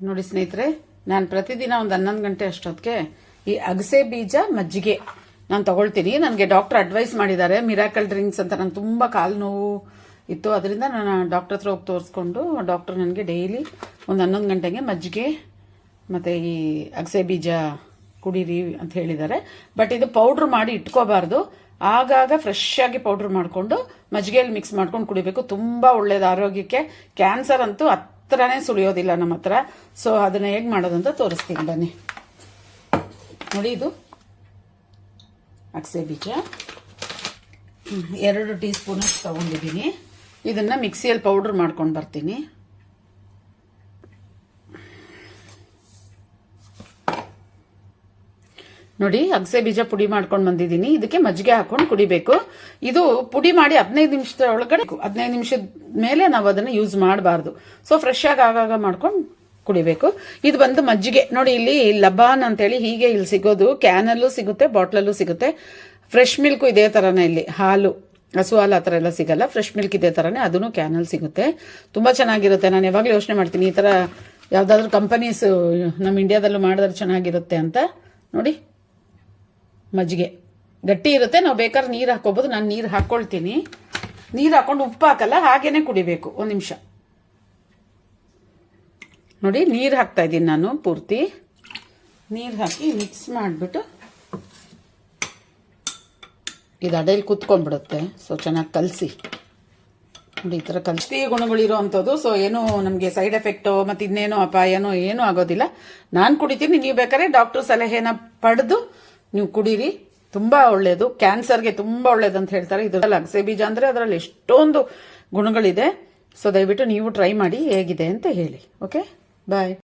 ನೋಡಿ ಸ್ನೇಹಿತರೆ, ನಾನು ಪ್ರತಿದಿನ ಒಂದು 11 ಗಂಟೆ ಅಷ್ಟೊತ್ತಿಗೆ ಈ ಅಗಸೆ ಬೀಜ ಮಜ್ಜಿಗೆ ನಾನು ತಗೊಳ್ತೀನಿ. ನನಗೆ ಡಾಕ್ಟರ್ ಅಡ್ವೈಸ್ ಮಾಡಿದ್ದಾರೆ, ಮಿರಾಕಲ್ ಡ್ರಿಂಕ್ಸ್ ಅಂತ. ನಾನು ತುಂಬ ಕಾಲು ನೋವು ಇತ್ತು, ಅದರಿಂದ ನಾನು ಡಾಕ್ಟರ್ ಹತ್ರ ಹೋಗಿ ತೋರಿಸ್ಕೊಂಡು ಡಾಕ್ಟರ್ ನನಗೆ ಡೈಲಿ ಒಂದು 11 ಗಂಟೆಗೆ ಮಜ್ಜಿಗೆ ಮತ್ತು ಈ ಅಗಸೆ ಬೀಜ ಕುಡೀರಿ ಅಂತ ಹೇಳಿದ್ದಾರೆ. ಬಟ್ ಇದು ಪೌಡ್ರ್ ಮಾಡಿ ಇಟ್ಕೋಬಾರ್ದು, ಆಗಾಗ ಫ್ರೆಶ್ ಆಗಿ ಪೌಡ್ರ್ ಮಾಡಿಕೊಂಡು ಮಜ್ಜಿಗೆಯಲ್ಲಿ ಮಿಕ್ಸ್ ಮಾಡ್ಕೊಂಡು ಕುಡಿಬೇಕು. ತುಂಬ ಒಳ್ಳೇದು ಆರೋಗ್ಯಕ್ಕೆ. ಕ್ಯಾನ್ಸರ್ ಅಂತೂ ಹತ್ರನೇ ಸುಳಿಯೋದಿಲ್ಲ ನಮ್ಮ ಹತ್ರ. ಸೊ ಅದನ್ನ ಹೇಗೆ ಮಾಡೋದಂತ ತೋರಿಸ್ತೀನಿ ಬನ್ನಿ. ನೋಡಿ, ಇದು ಅಗಸೆ ಬೀಜ 2 ಟೀ ಸ್ಪೂನ್ ತಗೊಂಡಿದ್ದೀನಿ. ಇದನ್ನ ಮಿಕ್ಸಿಯಲ್ಲಿ ಪೌಡರ್ ಮಾಡ್ಕೊಂಡು ಬರ್ತೀನಿ. ನೋಡಿ, ಅಗಸೆ ಬೀಜ ಪುಡಿ ಮಾಡ್ಕೊಂಡು ಬಂದಿದ್ದೀನಿ. ಇದಕ್ಕೆ ಮಜ್ಜಿಗೆ ಹಾಕೊಂಡು ಕುಡಿಬೇಕು. ಇದು ಪುಡಿ ಮಾಡಿ 15 ನಿಮಿಷದ ಒಳಗಡೆ, 15 ನಿಮಿಷದ ಮೇಲೆ ನಾವು ಅದನ್ನ ಯೂಸ್ ಮಾಡಬಾರ್ದು. ಸೊ ಫ್ರೆಶ್ ಆಗಿ ಆಗಾಗ ಮಾಡ್ಕೊಂಡು ಕುಡಿಬೇಕು. ಇದು ಬಂದು ಮಜ್ಜಿಗೆ. ನೋಡಿ, ಇಲ್ಲಿ ಲಬಾನ್ ಅಂತೇಳಿ ಹೀಗೆ ಇಲ್ಲಿ ಸಿಗೋದು. ಕ್ಯಾನಲ್ಲೂ ಸಿಗುತ್ತೆ, ಬಾಟ್ಲಲ್ಲೂ ಸಿಗುತ್ತೆ. ಫ್ರೆಶ್ ಮಿಲ್ಕ್ ಇದೇ ತರನೇ, ಇಲ್ಲಿ ಹಾಲು, ಹಸು ಹಾಲು ಆ ಥರ ಎಲ್ಲ ಸಿಗಲ್ಲ. ಫ್ರೆಶ್ ಮಿಲ್ಕ್ ಇದೇ ತರನೇ, ಅದನ್ನು ಕ್ಯಾನಲ್ಲಿ ಸಿಗುತ್ತೆ. ತುಂಬಾ ಚೆನ್ನಾಗಿರುತ್ತೆ. ನಾನು ಯಾವಾಗಲೂ ಯೋಚನೆ ಮಾಡ್ತೀನಿ, ಈ ತರ ಯಾವ್ದಾದ್ರು ಕಂಪನೀಸ್ ನಮ್ಮ ಇಂಡಿಯಾದಲ್ಲೂ ಮಾಡಿದ್ರೆ ಚೆನ್ನಾಗಿರುತ್ತೆ ಅಂತ. ನೋಡಿ, ಮಜ್ಜಿಗೆ ಗಟ್ಟಿ ಇರುತ್ತೆ. ನಾವು ಬೇಕಾದ್ರೆ ನೀರು ಹಾಕೋಬಹುದು. ನಾನು ನೀರು ಹಾಕೊಳ್ತೀನಿ. ನೀರು ಹಾಕೊಂಡು ಉಪ್ಪು ಹಾಕಲ್ಲ, ಹಾಗೇನೆ ಕುಡಿಬೇಕು. 1 ನಿಮಿಷ. ನೋಡಿ, ನೀರು ಹಾಕ್ತಾ ಇದ್ದೀನಿ ನಾನು. ಪೂರ್ತಿ ನೀರು ಹಾಕಿ ಮಿಕ್ಸ್ ಮಾಡಿಬಿಟ್ಟು ಇದು ಅಡೆಯಲ್ಲಿ ಕುತ್ಕೊಂಡ್ಬಿಡುತ್ತೆ. ಸೊ ಚೆನ್ನಾಗಿ ಕಲಸಿ. ನೋಡಿ, ಈ ಥರ ಔಷಧೀಯ ಗುಣಗಳಿರೋ ಅಂಥದ್ದು. ಸೊ ಏನು ನಮಗೆ ಸೈಡ್ ಎಫೆಕ್ಟೋ ಮತ್ತು ಇನ್ನೇನೋ ಅಪಾಯನೋ ಏನೂ ಆಗೋದಿಲ್ಲ. ನಾನು ಕುಡಿತೀನಿ. ನೀವು ಬೇಕಾದ್ರೆ ಡಾಕ್ಟರ್ ಸಲಹೆನ ಪಡೆದು ನೀವು ಕುಡೀರಿ. ತುಂಬಾ ಒಳ್ಳೇದು, ಕ್ಯಾನ್ಸರ್ಗೆ ತುಂಬಾ ಒಳ್ಳೇದು ಅಂತ ಹೇಳ್ತಾರೆ. ಇದರಲ್ಲಿ ಅಗಸೆ ಬೀಜ ಅಂದ್ರೆ ಅದರಲ್ಲಿ ಎಷ್ಟೊಂದು ಗುಣಗಳಿದೆ. ಸೊ ದಯವಿಟ್ಟು ನೀವು ಟ್ರೈ ಮಾಡಿ, ಹೇಗಿದೆ ಅಂತ ಹೇಳಿ. ಓಕೆ, ಬಾಯ್.